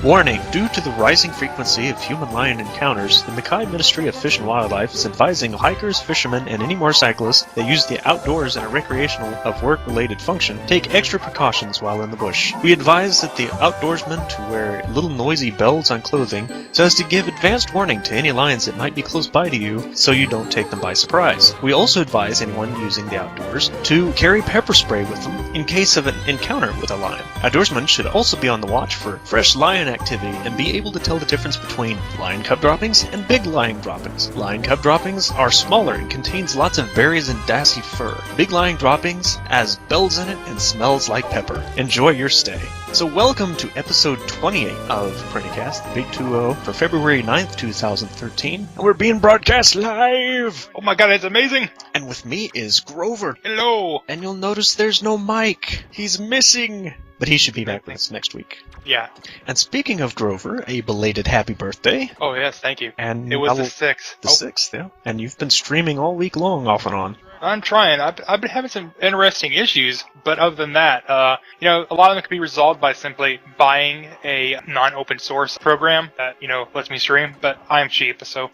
Warning, due to the rising frequency of human-lion encounters, the Mackay Ministry of Fish and Wildlife is advising hikers, fishermen, and any motorcyclists that use the outdoors in a recreational of work-related function take extra precautions while in the bush. We advise that the outdoorsmen to wear little noisy bells on clothing so as to give advanced warning to any lions that might be close by to you so you don't take them by surprise. We also advise anyone using the outdoors to carry pepper spray with them in case of an encounter with a lion. Outdoorsmen should also be on the watch for fresh lion activity and be able to tell the difference between lion cub droppings and big lion droppings. Lion cub droppings are smaller and contains lots of berries and dassy fur. Big lion droppings has bells in it and smells like pepper. Enjoy your stay. So welcome to episode 28 of PrinnyCast, the Big 2-0 for February 9th, 2013. And we're being broadcast live! Oh my god, that's amazing! And with me is Grover. Hello! And you'll notice there's no Mike. He's missing. But he should be back with us next week. Yeah. And speaking of Grover, a belated happy birthday. Oh yes, thank you. And it was the 6th. The 6th, yeah. And you've been streaming all week long, off and on. I'm trying. I've been having some interesting issues, but other than that, a lot of them can be resolved by simply buying a non-open source program that, lets me stream, but I'm cheap, so...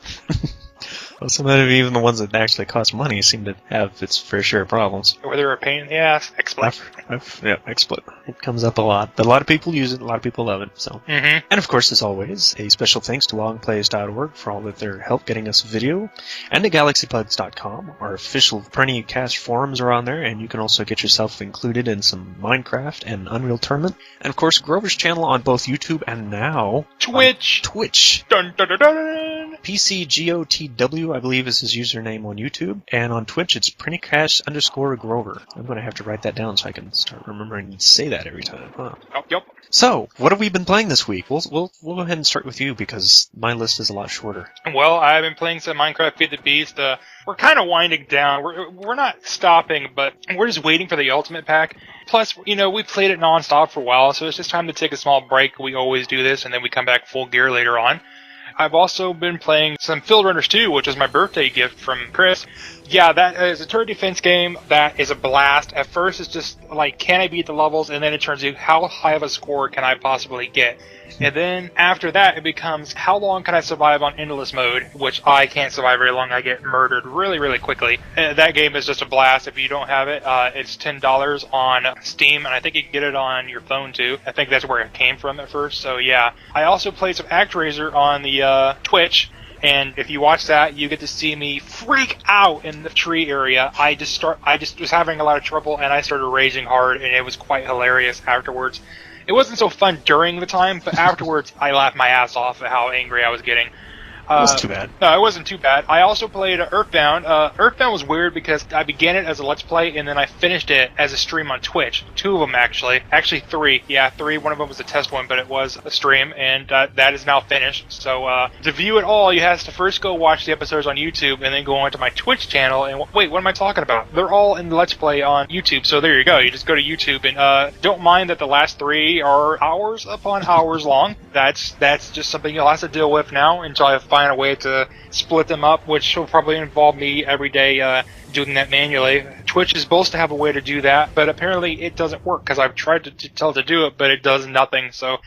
Well, some of even the ones that actually cost money seem to have its fair share of problems. Or they're a pain in the ass. XSplit. Yeah, XSplit. It comes up a lot, but a lot of people use it, a lot of people love it. So, And of course, as always, a special thanks to longplays.org for all of their help getting us video, and to galaxybugs.com. Our official PrinnyCast forums are on there, and you can also get yourself included in some Minecraft and Unreal Tournament. And of course, Grover's channel on both YouTube and now Twitch. Dun, dun, dun, dun. PCGOTW, I believe, is his username on YouTube, and on Twitch it's PrinnyCast_Grover. I'm going to have to write that down so I can start remembering to say that every time. Huh? Yep. So, what have we been playing this week? We'll go ahead and start with you because my list is a lot shorter. Well, I've been playing some Minecraft Feed the Beast. We're kind of winding down. We're not stopping, but we're just waiting for the Ultimate Pack. Plus, we played it non-stop for a while, so it's just time to take a small break. We always do this, and then we come back full gear later on. I've also been playing some Field Runners 2, which is my birthday gift from Chris. Yeah, that is a turret defense game that is a blast. At first, it's just like, can I beat the levels? And then it turns out, how high of a score can I possibly get? And then after that, it becomes, how long can I survive on endless mode? Which I can't survive very long. I get murdered really, really quickly. That game is just a blast. If you don't have it, it's $10 on Steam, and I think you can get it on your phone too. I think that's where it came from at first. So yeah, I also played some ActRaiser on the Twitch. And if you watch that, you get to see me freak out in the tree area. I just was having a lot of trouble, and I started raging hard, and it was quite hilarious afterwards. It wasn't so fun during the time, but afterwards, I laughed my ass off at how angry I was getting. It wasn't too bad. No, it wasn't too bad. I also played Earthbound. Earthbound was weird because I began it as a Let's Play, and then I finished it as a stream on Twitch. 2 of them, actually. Actually, 3. Yeah, 3. One of them was a test one, but it was a stream, and that is now finished. So, to view it all, you have to first go watch the episodes on YouTube, and then go onto my Twitch channel, and wait, what am I talking about? They're all in the Let's Play on YouTube, so there you go. You just go to YouTube, and don't mind that the last 3 are hours upon hours long. That's just something you'll have to deal with now until I find a way to split them up, which will probably involve me every day doing that manually. Twitch is supposed to have a way to do that, but apparently it doesn't work because I've tried to tell it to do it, but it does nothing, so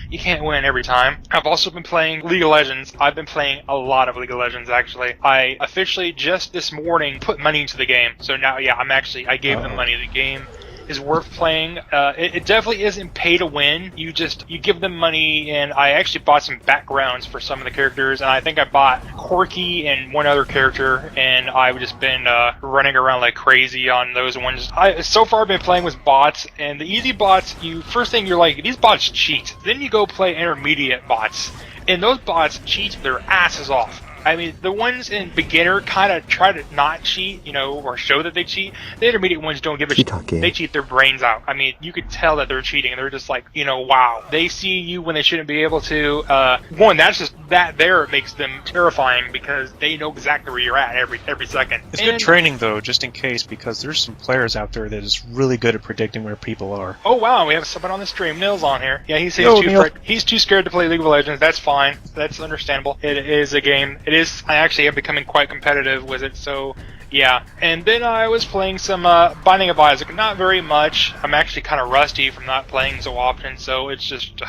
you can't win every time. I've also been playing League of Legends. I've been playing a lot of League of Legends, actually. I officially just this morning put money into the game, so now, yeah, I gave them money. The game is worth playing. It definitely isn't pay to win. You give them money, and I actually bought some backgrounds for some of the characters, and I think I bought Corky and one other character, and I've just been running around like crazy on those ones. So far I've been playing with bots, and the easy bots, first thing you're like, these bots cheat. Then you go play intermediate bots, and those bots cheat their asses off. I mean, the ones in beginner kind of try to not cheat, or show that they cheat. The intermediate ones don't give a shit. They cheat their brains out. I mean, you could tell that they're cheating. They're just like, wow. They see you when they shouldn't be able to. One, that's just that there makes them terrifying because they know exactly where you're at every second. It's good training, though, just in case, because there's some players out there that is really good at predicting where people are. Oh, wow. We have someone on the stream. Nil's on here. Yeah, he's too scared to play League of Legends. That's fine. That's understandable. It is a game. I actually am becoming quite competitive with it, so yeah. And then I was playing some Binding of Isaac. Not very much. I'm actually kind of rusty from not playing so often, so it's just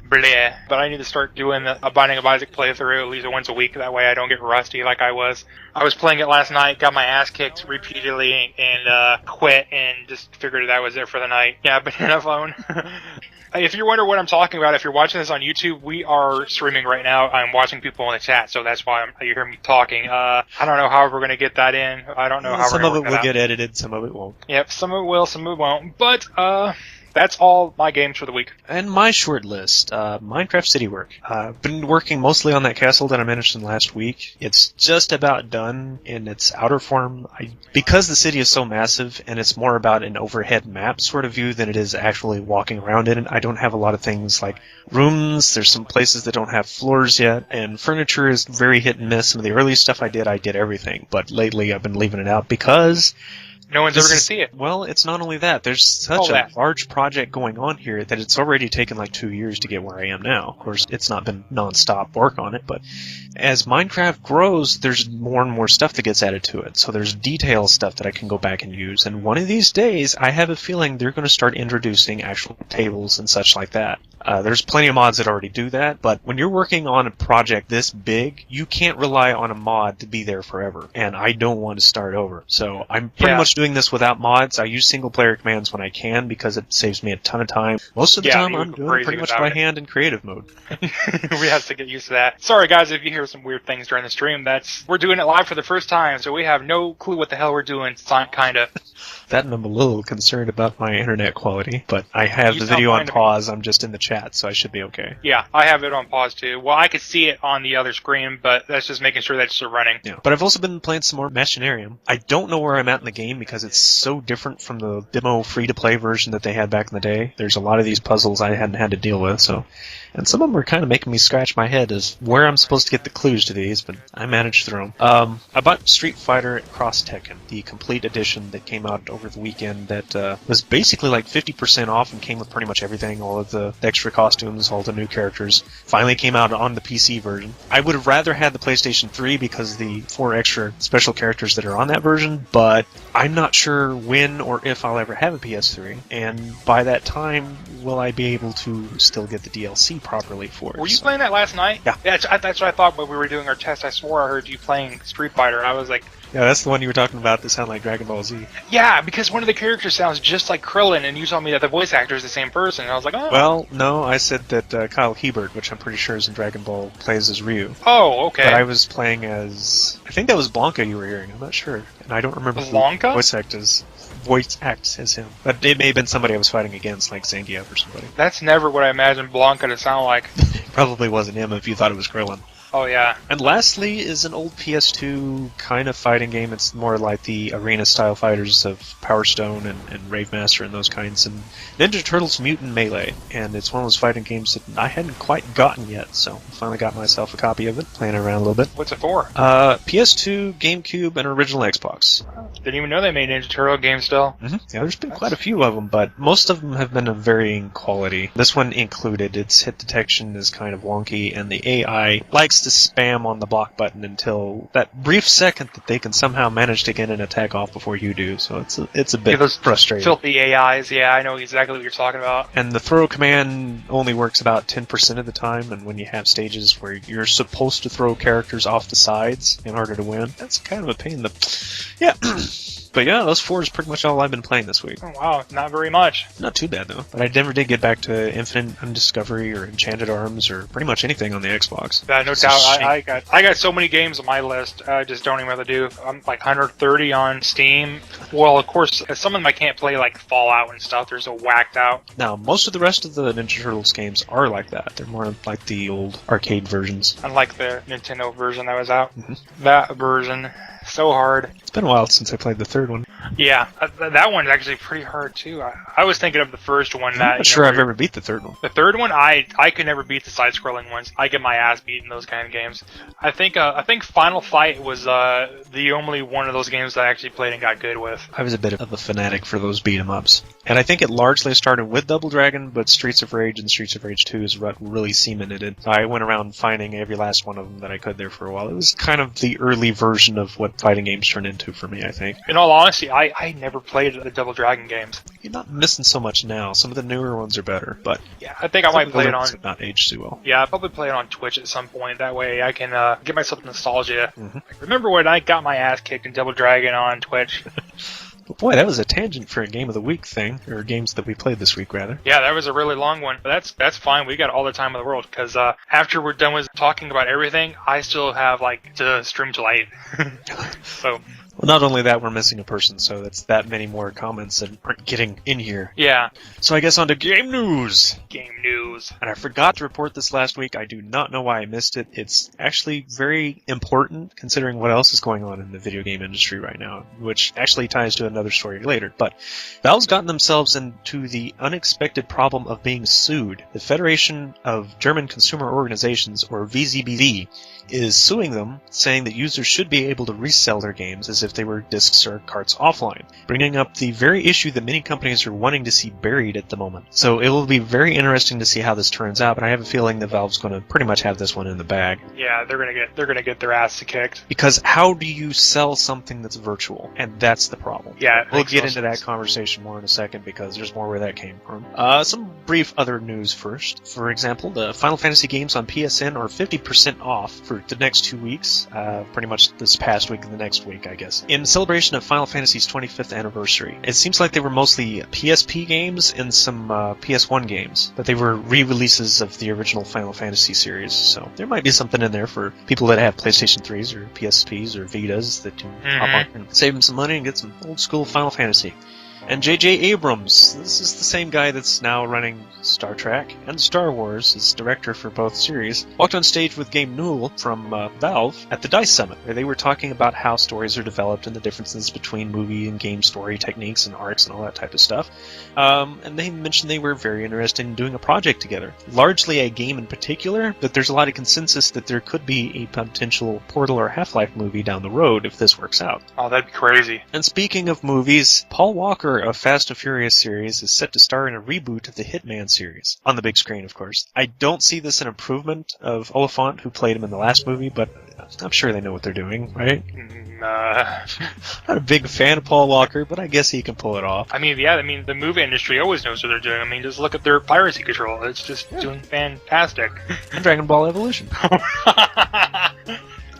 bleh. But I need to start doing a Binding of Isaac playthrough at least once a week. That way I don't get rusty like I was. I was playing it last night, got my ass kicked repeatedly, and quit, and just figured that was it for the night. Yeah, banana phone. If you're wondering what I'm talking about, if you're watching this on YouTube, we are streaming right now. I'm watching people in the chat, so that's why you hear me talking. I don't know how we're going to get that in. I don't know how we're going to work that out. Some of it will get edited, some of it won't. Yep, some of it will, some of it won't. But, that's all my games for the week. And my short list, Minecraft City Work. I've been working mostly on that castle that I mentioned last week. It's just about done in its outer form. Because the city is so massive, and it's more about an overhead map sort of view than it is actually walking around in it, I don't have a lot of things like rooms. There's some places that don't have floors yet, and furniture is very hit and miss. Some of the early stuff I did everything. But lately I've been leaving it out because no one's ever going to see it. Well, it's not only that. There's such a large project going on here that it's already taken like 2 years to get where I am now. Of course, it's not been non-stop work on it, but as Minecraft grows, there's more and more stuff that gets added to it. So there's detail stuff that I can go back and use. And one of these days, I have a feeling they're going to start introducing actual tables and such like that. There's plenty of mods that already do that, but when you're working on a project this big, you can't rely on a mod to be there forever, and I don't want to start over. So I'm pretty much doing this without mods. I use single-player commands when I can because it saves me a ton of time. Most of the time, I'm doing it pretty much by hand in creative mode. We have to get used to that. Sorry, guys, if you hear some weird things during the stream. We're doing it live for the first time, so we have no clue what the hell we're doing, kinda. That, and I'm a little concerned about my internet quality, but I have the video on pause. I'm just in the chat, so I should be okay. Yeah, I have it on pause too. Well, I could see it on the other screen, but that's just making sure that it's still running. Yeah, but I've also been playing some more Machinarium. I don't know where I'm at in the game because it's so different from the demo free-to-play version that they had back in the day. There's a lot of these puzzles I hadn't had to deal with, and some of them are kind of making me scratch my head as where I'm supposed to get the clues to these, but I managed through them. I bought Street Fighter Cross Tekken, the complete edition that came out over the weekend that was basically like 50% off and came with pretty much everything, all of the extra costumes, all the new characters. Finally came out on the PC version. I would have rather had the PlayStation 3 because of the 4 extra special characters that are on that version, but I'm not sure when or if I'll ever have a PS3, and by that time, will I be able to still get the DLC properly for it? Were you playing that last night? Yeah. That's what I thought when we were doing our test. I swore I heard you playing Street Fighter. I was like... Yeah, that's the one you were talking about that sounded like Dragon Ball Z. Yeah, because one of the characters sounds just like Krillin, and you told me that the voice actor is the same person, and I was like, oh. Well, no, I said that Kyle Hebert, which I'm pretty sure is in Dragon Ball, plays as Ryu. Oh, okay. But I was playing as... I think that was Blanca you were hearing, I'm not sure. And I don't remember Blanca? who voice acts as him. But it may have been somebody I was fighting against, like Zangief or somebody. That's never what I imagined Blanca to sound like. Probably wasn't him if you thought it was Krillin. Oh, yeah. And lastly is an old PS2 kind of fighting game. It's more like the arena-style fighters of Power Stone and Rave Master and those kinds, and Ninja Turtles Mutant Melee. And it's one of those fighting games that I hadn't quite gotten yet, so I finally got myself a copy of it, playing around a little bit. What's it for? PS2, GameCube, and original Xbox. Didn't even know they made Ninja Turtle games still. Mm-hmm. Yeah, there's been quite a few of them, but most of them have been of varying quality. This one included. Its hit detection is kind of wonky, and the AI likes to spam on the block button until that brief second that they can somehow manage to get an attack off before you do, so it's a bit frustrating. Filthy AIs, yeah, I know exactly what you're talking about. And the throw command only works about 10% of the time, and when you have stages where you're supposed to throw characters off the sides in order to win, that's kind of a pain. Yeah. But yeah, those 4 is pretty much all I've been playing this week. Oh, wow, not very much. Not too bad, though. But I never did get back to Infinite Undiscovery or Enchanted Arms or pretty much anything on the Xbox. Yeah, no doubt. I got so many games on my list, I just don't even know what to do. I'm like 130 on Steam. Well, of course, some of them I can't play, like Fallout and stuff. They're so whacked out. Now, most of the rest of the Ninja Turtles games are like that. They're more like the old arcade versions. Unlike the Nintendo version that was out. Mm-hmm. That version... so hard. It's been a while since I played the third one. Yeah, that one's actually pretty hard too. I was thinking of the first one. I'm not sure I've ever beat the third one. The third one, I could never beat the side-scrolling ones. I get my ass beat in those kind of games. I think Final Fight was the only one of those games that I actually played and got good with. I was a bit of a fanatic for those beat-em-ups. And I think it largely started with Double Dragon, but Streets of Rage and Streets of Rage 2 is what really cemented it. I went around finding every last one of them that I could there for a while. It was kind of the early version of what fighting games turn into for me, I think. In all honesty, I never played the Double Dragon games. You're not missing so much now. Some of the newer ones are better, but yeah, I think I might play it on. Not aged too well. Yeah, I'll probably play it on Twitch at some point. That way I can get myself nostalgia. Mm-hmm. Remember when I got my ass kicked in Double Dragon on Twitch? But boy, that was a tangent for a Game of the Week thing, or games that we played this week, rather. Yeah, that was a really long one, but that's fine. We got all the time in the world, because after we're done with talking about everything, I still have, to stream till 8. So... Well, not only that, we're missing a person, so that's that many more comments that aren't getting in here. Yeah. So I guess on to game news. Game news. And I forgot to report this last week. I do not know why I missed it. It's actually very important, considering what else is going on in the video game industry right now, which actually ties to another story later. But Valve's gotten themselves into the unexpected problem of being sued. The Federation of German Consumer Organizations, or VZBV, is suing them, saying that users should be able to resell their games as if they were discs or carts offline, bringing up the very issue that many companies are wanting to see buried at the moment. So it will be very interesting to see how this turns out, but I have a feeling that Valve's going to pretty much have this one in the bag. Yeah, they're gonna get their ass kicked. Because how do you sell something that's virtual? And that's the problem. Yeah, we'll get into that conversation more in a second because there's more where that came from. Some brief other news first. For example, the Final Fantasy games on PSN are 50% off for the next 2 weeks, pretty much this past week and the next week, I guess, in celebration of Final Fantasy's 25th anniversary. It seems like they were mostly PSP games and some PS1 games, but they were re-releases of the original Final Fantasy series, so there might be something in there for people that have PlayStation 3s or PSPs or Vitas that can hop on and save them some money and get some old school Final Fantasy. And J.J. Abrams, this is the same guy that's now running Star Trek and Star Wars as director for both series, walked on stage with Gabe Newell from Valve at the DICE Summit, where they were talking about how stories are developed and the differences between movie and game story techniques and arcs and all that type of stuff. And they mentioned they were very interested in doing a project together. Largely a game in particular, but there's a lot of consensus that there could be a potential Portal or Half-Life movie down the road if this works out. Oh, that'd be crazy. And speaking of movies, Paul Walker of Fast and Furious series is set to star in a reboot of the Hitman series. On the big screen, of course. I don't see this an improvement of Oliphant, who played him in the last movie, but I'm sure they know what they're doing, right? Not a big fan of Paul Walker, but I guess he can pull it off. I mean, yeah, the movie industry always knows what they're doing. I mean, just look at their piracy control. It's just doing fantastic. And Dragon Ball Evolution.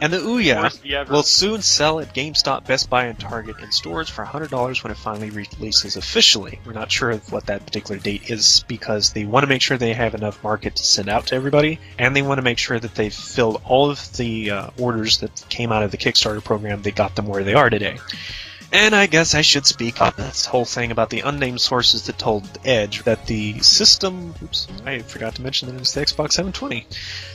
And the Ouya will soon sell at GameStop, Best Buy, and Target in stores for $100 when it finally releases officially. We're not sure of what that particular date is because they want to make sure they have enough market to send out to everybody, and they want to make sure that they've filled all of the orders that came out of the Kickstarter program. They got them where they are today. And I guess I should speak on this whole thing about the unnamed sources that told Edge that the system... Oops, I forgot to mention that it was the Xbox 720.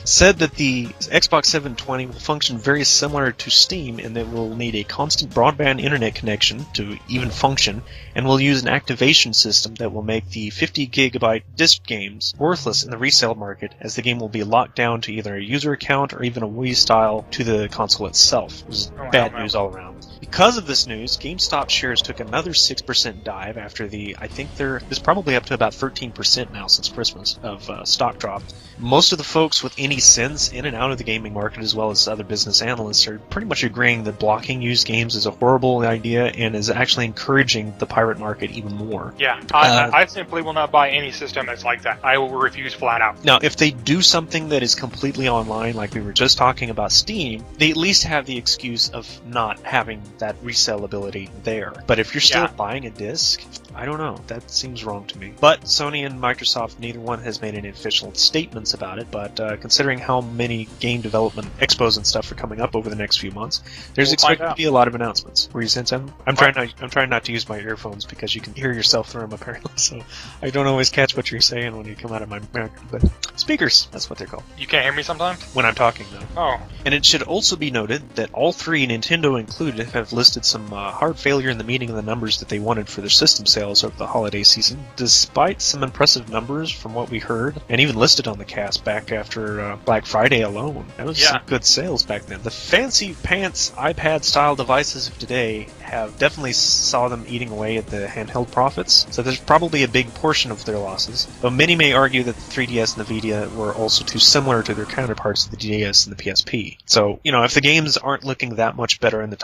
Said that the Xbox 720 will function very similar to Steam in that it will need a constant broadband internet connection to even function, and will use an activation system that will make the 50 gigabyte disc games worthless in the resale market, as the game will be locked down to either a user account or even a Wii style to the console itself. It was bad news all around. Because of this news, GameStop shares took another 6% dive after I think there's probably up to about 13% now since Christmas of stock drop. Most of the folks with any sense in and out of the gaming market, as well as other business analysts, are pretty much agreeing that blocking used games is a horrible idea and is actually encouraging the pirate market even more. Yeah, I simply will not buy any system that's like that. I will refuse flat out. Now, if they do something that is completely online, like we were just talking about Steam, they at least have the excuse of not having that resell ability there. But if you're still buying a disc, I don't know. That seems wrong to me. But Sony and Microsoft, neither one has made any official statements about it, but considering how many game development expos and stuff are coming up over the next few months, there's expected to be a lot of announcements. Were you saying something? I'm trying not to use my earphones because you can hear yourself through them apparently, so I don't always catch what you're saying when you come out of my mouth. But speakers, that's what they're called. You can't hear me sometimes? When I'm talking, though. Oh. And it should also be noted that all three, Nintendo included, have listed some hard failure in the meeting of the numbers that they wanted for their system sales over the holiday season, despite some impressive numbers from what we heard, and even listed on the cast back after Black Friday alone. That was some good sales back then. The fancy pants iPad-style devices of today have definitely saw them eating away at the handheld profits, so there's probably a big portion of their losses. Though many may argue that the 3DS and the Vita were also too similar to their counterparts, the DS and the PSP. So, if the games aren't looking that much better and the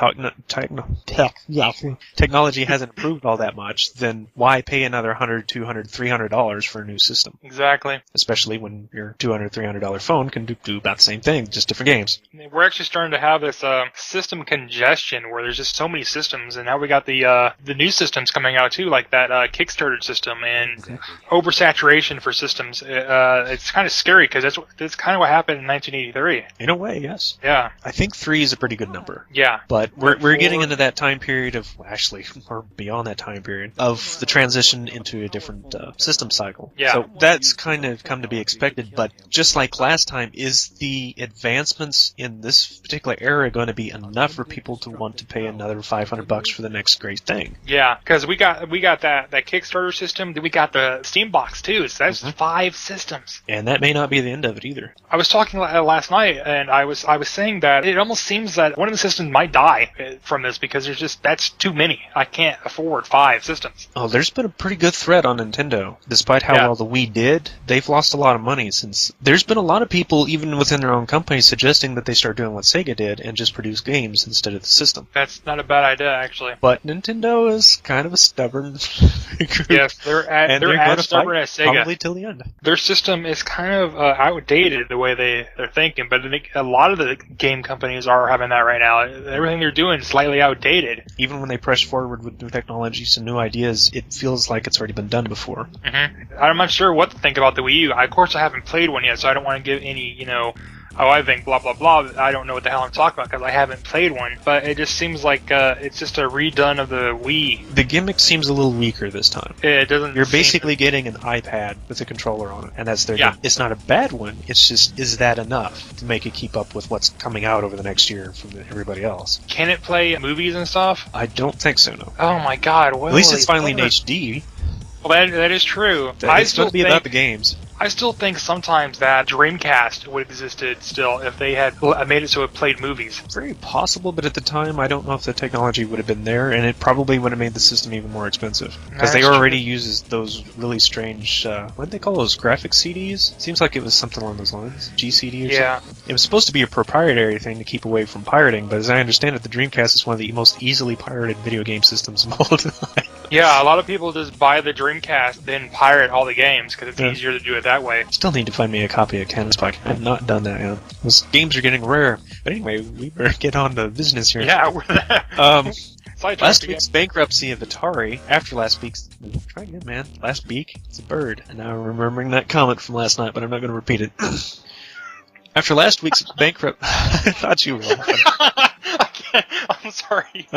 technology hasn't improved all that much, then why pay another $100, $200, $300 for a new system? Exactly. Especially when your $200, $300 phone can do about the same thing, just different games. We're actually starting to have this system congestion where there's just so many systems, and now we got the new systems coming out too, like that Kickstarter system, and oversaturation for systems. It's kind of scary because that's kind of what happened in 1983. In a way, yes. Yeah. I think 3 is a pretty good number. Yeah. But we're getting into that time period of, actually, or beyond that time period, of the transition into a different system cycle. Yeah. So that's kind of come to be expected, but just like last time, is the advancements in this particular era going to be enough for people to want to pay another $500 for the next great thing? Yeah, because we got that Kickstarter system, then we got the Steam box too, so that's 5 systems. And that may not be the end of it either. I was talking last night, and I was saying that it almost seems that one of the systems might die from this because that's too many. I can't afford 5 systems. Oh, there's been a pretty good threat on Nintendo. Despite how well the Wii did, they've lost a lot of money since there's been a lot of people, even within their own company, suggesting that they start doing what Sega did and just produce games instead of the system. That's not a bad idea, actually. But Nintendo is kind of a stubborn group. Yes, they're as stubborn as Sega. Probably till the end. Their system is kind of outdated the way they're thinking, but a lot of the game companies are having that right now. Everything they're doing is slightly outdated. Even when they press forward with new technologies and new ideas, it feels like it's already been done before. I'm not sure what to think about the Wii U. Of course, I haven't played one yet, so I don't want to give any, I think blah, blah, blah. I don't know what the hell I'm talking about because I haven't played one. But it just seems like it's just a redone of the Wii. The gimmick seems a little weaker this time. It doesn't. You're basically getting an iPad with a controller on it, and that's their game. It's not a bad one. It's just, is that enough to make it keep up with what's coming out over the next year from everybody else? Can it play movies and stuff? I don't think so, no. Oh my god. Well, at least it's finally in HD. Well, that is true. It's going to be about the games. I still think sometimes that Dreamcast would have existed still if they had made it so it played movies. Very possible, but at the time, I don't know if the technology would have been there, and it probably would have made the system even more expensive. Because they already use those really strange, what did they call those, graphic CDs? Seems like it was something along those lines. GCD or something. It was supposed to be a proprietary thing to keep away from pirating, but as I understand it, the Dreamcast is one of the most easily pirated video game systems of all time. Yeah, a lot of people just buy the Dreamcast, then pirate all the games, because it's easier to do it that way. Still need to find me a copy of Canvas Pack. I have not done that yet. Those games are getting rare. But anyway, we better get on to business here. Yeah, we're there. Last week's bankruptcy of Atari, after last week's... Try again, man. Last week? It's a bird. And now I'm remembering that comment from last night, but I'm not going to repeat it. After last week's bankrupt... I thought you were. I'm sorry.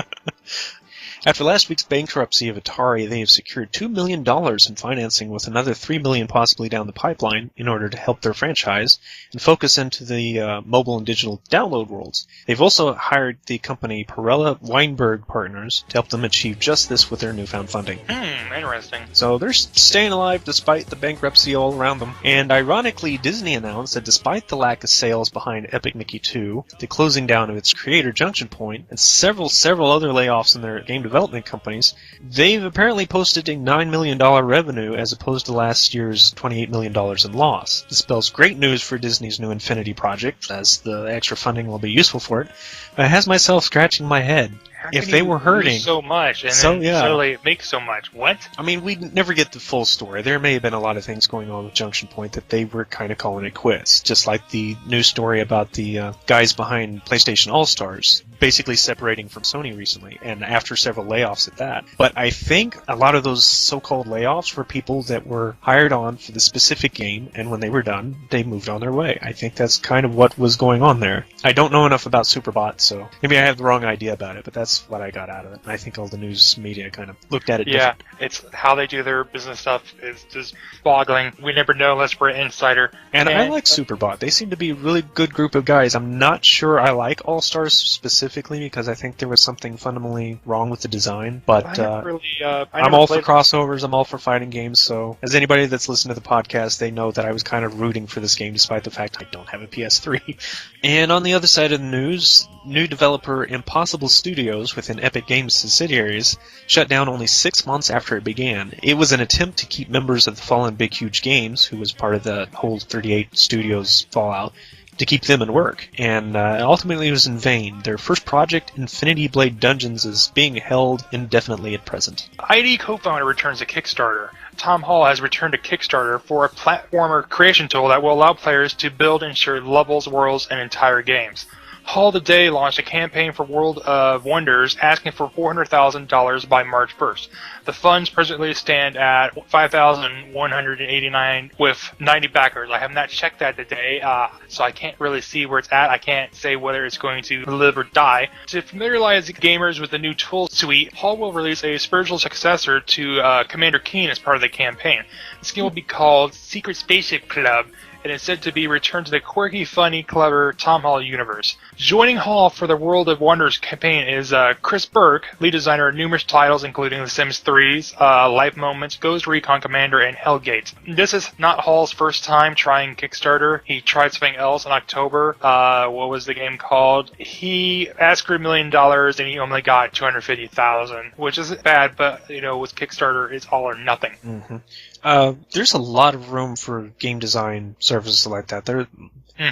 After last week's bankruptcy of Atari, they have secured $2 million in financing with another $3 million possibly down the pipeline in order to help their franchise and focus into the mobile and digital download worlds. They've also hired the company Perella Weinberg Partners to help them achieve just this with their newfound funding. Interesting. So they're staying alive despite the bankruptcy all around them. And ironically, Disney announced that despite the lack of sales behind Epic Mickey 2, the closing down of its creator Junction Point, and several other layoffs in their game development companies, they've apparently posted a $9 million revenue as opposed to last year's $28 million in loss. This spells great news for Disney's new Infinity project, as the extra funding will be useful for it. But it has myself scratching my head. If they were hurting so much and then suddenly make so much, what? I mean, we never get the full story. There may have been a lot of things going on with Junction Point that they were kind of calling it quits, just like the news story about the guys behind PlayStation All-Stars basically separating from Sony recently, and after several layoffs at that. But I think a lot of those so-called layoffs were people that were hired on for the specific game, and when they were done, they moved on their way. I think that's kind of what was going on there. I don't know enough about Superbot, so maybe I have the wrong idea about it, but that's what I got out of it. And I think all the news media kind of looked at it differently. It's how they do their business stuff is just boggling. We never know unless we're an insider. And I like Superbot. They seem to be a really good group of guys. I'm not sure I like All-Stars specifically, specifically because I think there was something fundamentally wrong with the design. But I'm all for crossovers. I'm all for fighting games. So, as anybody that's listened to the podcast, they know that I was kind of rooting for this game, despite the fact I don't have a PS3. And on the other side of the news, new developer Impossible Studios within Epic Games subsidiaries shut down only 6 months after it began. It was an attempt to keep members of the Fallen Big Huge Games, who was part of the whole 38 Studios fallout, to keep them in work, and ultimately it was in vain. Their first project, Infinity Blade Dungeons, is being held indefinitely at present. ID co-founder returns to Kickstarter. Tom Hall has returned to Kickstarter for a platformer creation tool that will allow players to build and share levels, worlds, and entire games. Hall today launched a campaign for World of Wonders asking for $400,000 by March 1st. The funds presently stand at $5,189 with 90 backers. I have not checked that today, so I can't really see where it's at. I can't say whether it's going to live or die. To familiarize gamers with the new tool suite, Hall will release a spiritual successor to Commander Keen as part of the campaign. This game will be called Secret Spaceship Club, and is said to be returned to the quirky, funny, clever Tom Hall universe. Joining Hall for the World of Wonders campaign is Chris Burke, lead designer of numerous titles including The Sims 3's, Life Moments, Ghost Recon Commander, and Hellgate. This is not Hall's first time trying Kickstarter. He tried something else in October. What was the game called? He asked for $1 million and he only got $250,000, which isn't bad, but with Kickstarter, it's all or nothing. Mm-hmm. There's a lot of room for game design services like that. There,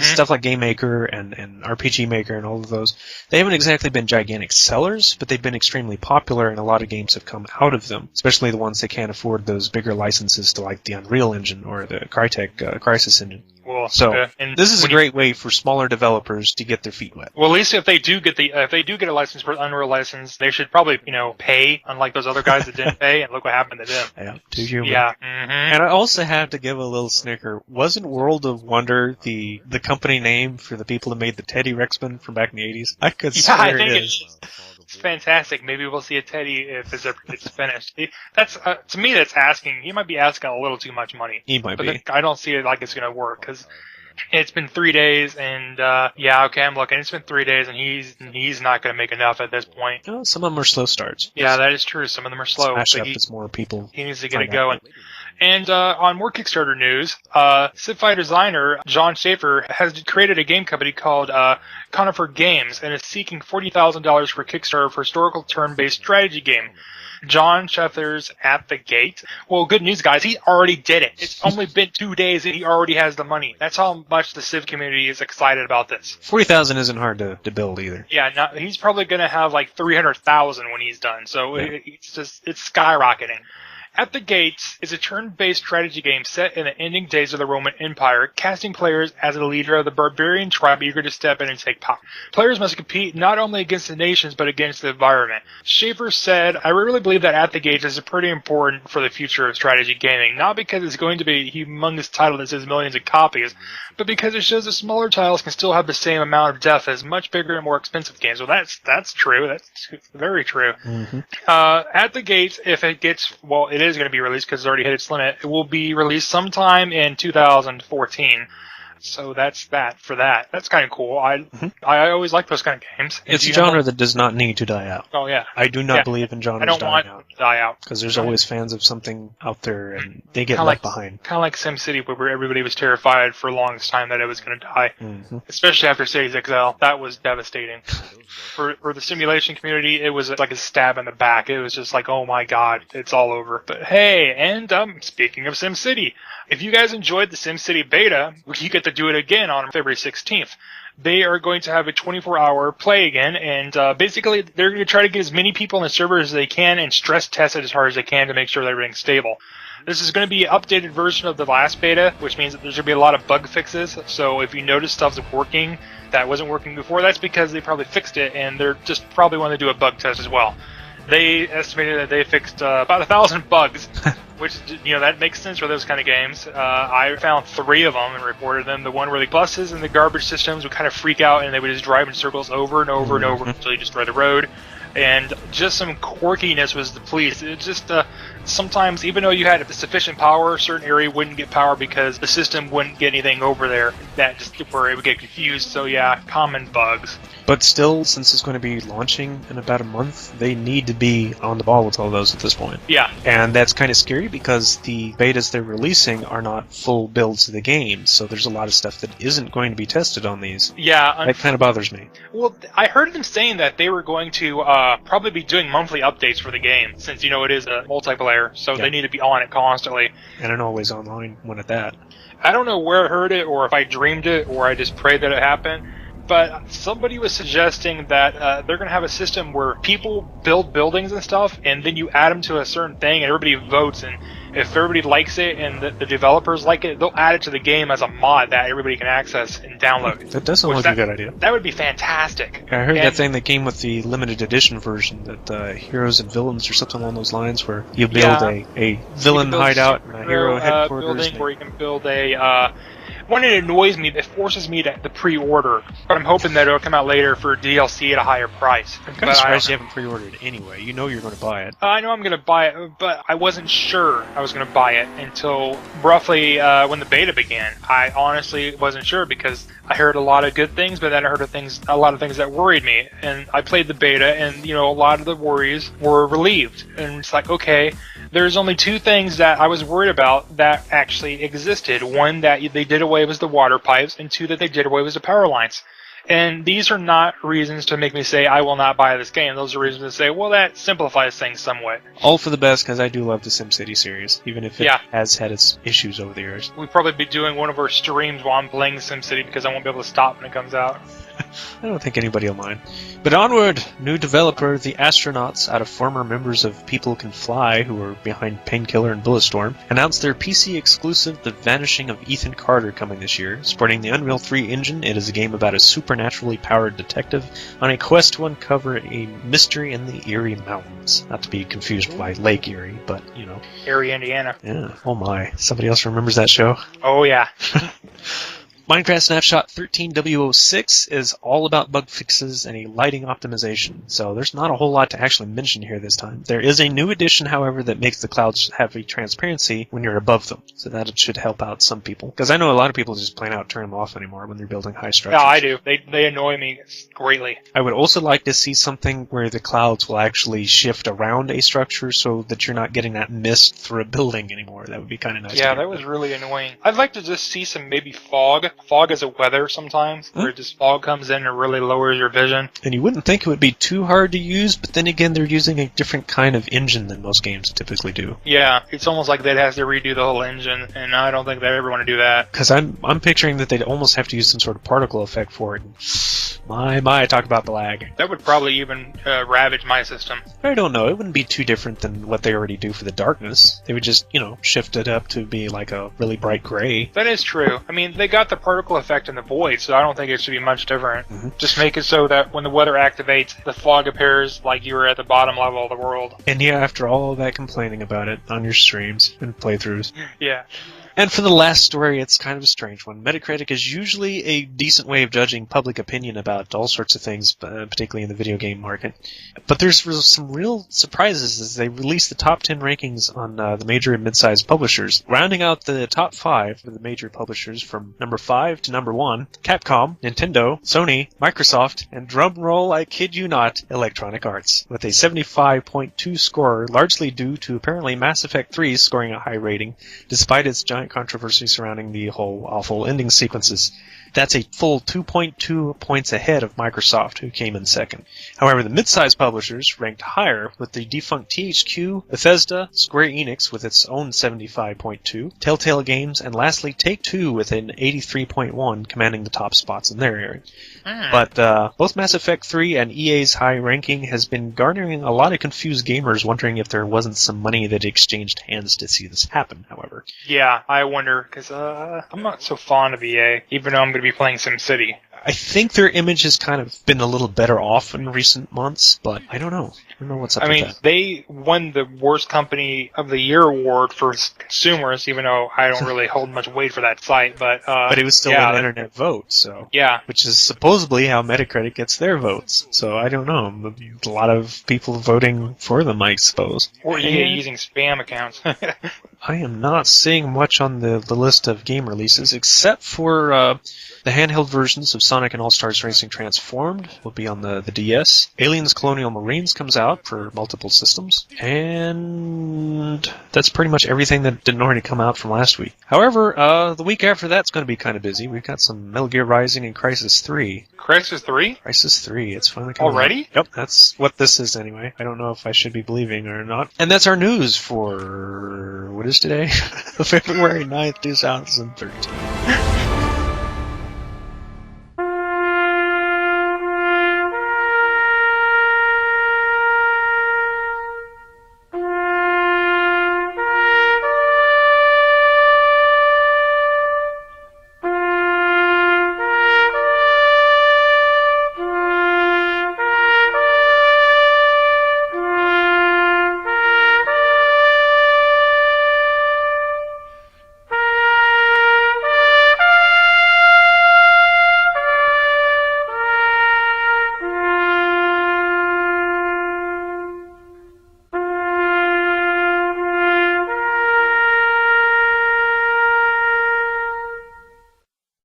stuff like Game Maker and RPG Maker and all of those. They haven't exactly been gigantic sellers, but they've been extremely popular, and a lot of games have come out of them, especially the ones that can't afford those bigger licenses to like the Unreal Engine or the Crytek Crysis Engine. Well, so this is a great way for smaller developers to get their feet wet. Well, at least if they do get a license for Unreal license, they should probably pay, unlike those other guys that didn't pay. And look what happened to them. Yeah, too human. Yeah. And I also have to give a little snicker. Wasn't World of Wonder the company name for the people who made the Teddy Rexman from back in the 80s? I could swear it is. It's fantastic. Maybe we'll see a Teddy if it's finished. That's to me, that's asking. He might be asking a little too much money. He might be. I don't see it like it's going to work because it's been 3 days, and I'm looking. It's been 3 days, and he's not going to make enough at this point. Oh, some of them are slow starts. Yeah, that is true. Some of them are slow. Smash up as more people. He needs to get it going. And on more Kickstarter news, Civ-Fi designer John Schaefer has created a game company called Conifer Games and is seeking $40,000 for Kickstarter for historical turn-based strategy game. John Schaefer's At the Gate. Well, good news, guys. He already did it. It's only been 2 days and he already has the money. That's how much the Civ community is excited about this. 40,000 isn't hard to build either. Yeah, he's probably going to have like 300,000 when he's done. So it's skyrocketing. At the Gates is a turn-based strategy game set in the ending days of the Roman Empire, casting players as a leader of the barbarian tribe eager to step in and take power. Players must compete not only against the nations, but against the environment. Schaefer said, I really believe that At the Gates is pretty important for the future of strategy gaming, not because it's going to be a humongous title that sells millions of copies, but because it shows that smaller titles can still have the same amount of depth as much bigger and more expensive games. Well, that's true. That's very true. Mm-hmm. At the Gates, if it gets, it is going to be released because it's already hit its limit. It will be released sometime in 2014. So that's that for that. That's kind of cool. I always like those kind of games. It's a genre that does not need to die out. Oh, yeah. I do not believe in genres dying out. I don't want it to die out. Because there's always fans of something out there, and they get left behind. Kind of like SimCity, where everybody was terrified for the longest time that it was going to die. Mm-hmm. Especially after Cities XL. That was devastating. For the simulation community, it was like a stab in the back. It was just like, oh my god, it's all over. But hey, and speaking of SimCity, if you guys enjoyed the SimCity beta, you get to do it again on February 16th. They are going to have a 24-hour play again, and basically they're going to try to get as many people on the server as they can and stress test it as hard as they can to make sure that everything's stable. This is going to be an updated version of the last beta, which means that there's going to be a lot of bug fixes. So if you notice stuff's working that wasn't working before, that's because they probably fixed it, and they're just probably want to do a bug test as well. They estimated that they fixed about 1,000 bugs, which, that makes sense for those kind of games. I found 3 of them and reported them. The one where the buses and the garbage systems would kind of freak out, and they would just drive in circles over and over and over until you destroy the road. And just some quirkiness was the police. It's just sometimes, even though you had sufficient power, a certain area wouldn't get power because the system wouldn't get anything over there. That just where it would get confused. So yeah, common bugs. But still, since it's going to be launching in about a month, they need to be on the ball with all those at this point. Yeah. And that's kind of scary because the betas they're releasing are not full builds of the game, so there's a lot of stuff that isn't going to be tested on these. Yeah. That kind of bothers me. Well, I heard them saying that they were going to probably be doing monthly updates for the game, since, you know, it is a multiplayer, so they need to be on it constantly. And an always online one at that. I don't know where I heard it, or if I dreamed it, or I just prayed that it happened. But somebody was suggesting that they're going to have a system where people build buildings and stuff, and then you add them to a certain thing, and everybody votes, and if everybody likes it and the developers like it, they'll add it to the game as a mod that everybody can access and download. That does sound like a good idea. That would be fantastic. I heard that thing that came with the limited edition version, that Heroes and Villains or something along those lines, where you build a villain hideout and a hero headquarters. Building where you can build a... One, it annoys me, it forces me to pre-order, but I'm hoping that it'll come out later for DLC at a higher price. I'm kind of surprised you haven't pre-ordered anyway. You know you're going to buy it. I know I'm going to buy it, but I wasn't sure I was going to buy it until roughly when the beta began. I honestly wasn't sure because I heard a lot of good things, but then I heard a lot of things that worried me. And I played the beta, and you know, a lot of the worries were relieved. And it's like, okay, there's only two things that I was worried about that actually existed. One, that they did away with the water pipes, and two, that they did away with the power lines. And these are not reasons to make me say I will not buy this game. Those are reasons to say, well, that simplifies things somewhat. All for the best, because I do love the SimCity series, even if it has had its issues over the years. We'll probably be doing one of our streams while I'm playing SimCity because I won't be able to stop when it comes out. I don't think anybody will mind. But onward! New developer, the Astronauts, out of former members of People Can Fly, who were behind Painkiller and Bulletstorm, announced their PC exclusive The Vanishing of Ethan Carter coming this year. Sporting the Unreal 3 engine, it is a game about a supernaturally powered detective on a quest to uncover a mystery in the Erie Mountains. Not to be confused by Lake Erie, but, you know. Erie, Indiana. Yeah, oh my. Somebody else remembers that show? Oh, yeah. Minecraft Snapshot 13W06 is all about bug fixes and a lighting optimization, so there's not a whole lot to actually mention here this time. There is a new addition, however, that makes the clouds have a transparency when you're above them, so that should help out some people. Because I know a lot of people just plain out turn them off anymore when they're building high structures. Yeah, I do. They annoy me greatly. I would also like to see something where the clouds will actually shift around a structure so that you're not getting that mist through a building anymore. That would be kind of nice. Yeah, that was really annoying. I'd like to just see some maybe fog. Fog is a weather sometimes, where just fog comes in and really lowers your vision. And you wouldn't think it would be too hard to use, but then again, they're using a different kind of engine than most games typically do. Yeah, it's almost like they'd have to redo the whole engine, and I don't think they'd ever want to do that. Because I'm picturing that they'd almost have to use some sort of particle effect for it. My, talk about the lag. That would probably even ravage my system. I don't know, it wouldn't be too different than what they already do for the darkness. They would just, shift it up to be like a really bright gray. That is true. I mean, they got the particle effect in the void, so I don't think it should be much different. Mm-hmm. Just make it so that when the weather activates, the fog appears like you were at the bottom level of the world. And yeah, after all of that complaining about it on your streams and playthroughs. Yeah. And for the last story, it's kind of a strange one. Metacritic is usually a decent way of judging public opinion about all sorts of things, particularly in the video game market. But there's some real surprises as they release the top 10 rankings on the major and mid-sized publishers. Rounding out the top 5 of the major publishers from number 5 to number 1, Capcom, Nintendo, Sony, Microsoft, and drumroll, I kid you not, Electronic Arts, with a 75.2 score, largely due to apparently Mass Effect 3 scoring a high rating, despite its giant controversy surrounding the whole awful ending sequences. That's a full 2.2 points ahead of Microsoft, who came in second. However, the mid-sized publishers ranked higher, with the defunct THQ, Bethesda, Square Enix with its own 75.2, Telltale Games, and lastly Take-Two with an 83.1 commanding the top spots in their area. But both Mass Effect 3 and EA's high ranking has been garnering a lot of confused gamers wondering if there wasn't some money that exchanged hands to see this happen, however. Yeah, I wonder, because I'm not so fond of EA, even though I'm going to be playing SimCity. I think their image has kind of been a little better off in recent months, but I don't know. I don't know what's up with that. They won the Worst Company of the Year award for consumers, even though I don't really hold much weight for that site. But it was still an internet vote, so yeah, which is supposedly how Metacritic gets their votes. So I don't know. A lot of people voting for them, I suppose. Or using spam accounts. I am not seeing much on the list of game releases, except for the handheld versions of Sonic and All-Stars Racing Transformed will be on the DS. Aliens Colonial Marines comes out for multiple systems. And that's pretty much everything that didn't already come out from last week. However, the week after that's going to be kind of busy. We've got some Metal Gear Rising and Crysis 3. Crysis 3? Crysis 3, it's finally coming already? out. Yep, that's what this is anyway. I don't know if I should be believing or not. And that's our news for... what is today? February 9th, 2013.